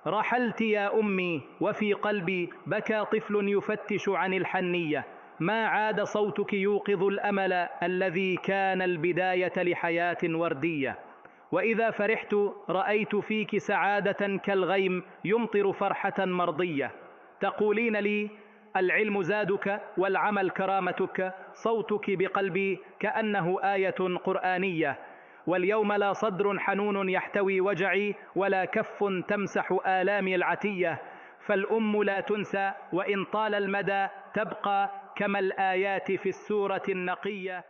رحلت يا أمي وفي قلبي بكى طفل يفتش عن الحنية، ما عاد صوتك يوقظ الأمل الذي كان البداية لحياة وردية. وإذا فرحت رأيت فيك سعادة كالغيم يمطر فرحة مرضية. تقولين لي العلم زادك والعمل كرامتك، صوتك بقلبي كأنه آية قرآنية. واليوم لا صدر حنون يحتوي وجعي ولا كف تمسح آلامي العتية، فالأم لا تنسى وإن طال المدى تبقى كما الآيات في السورة النقية.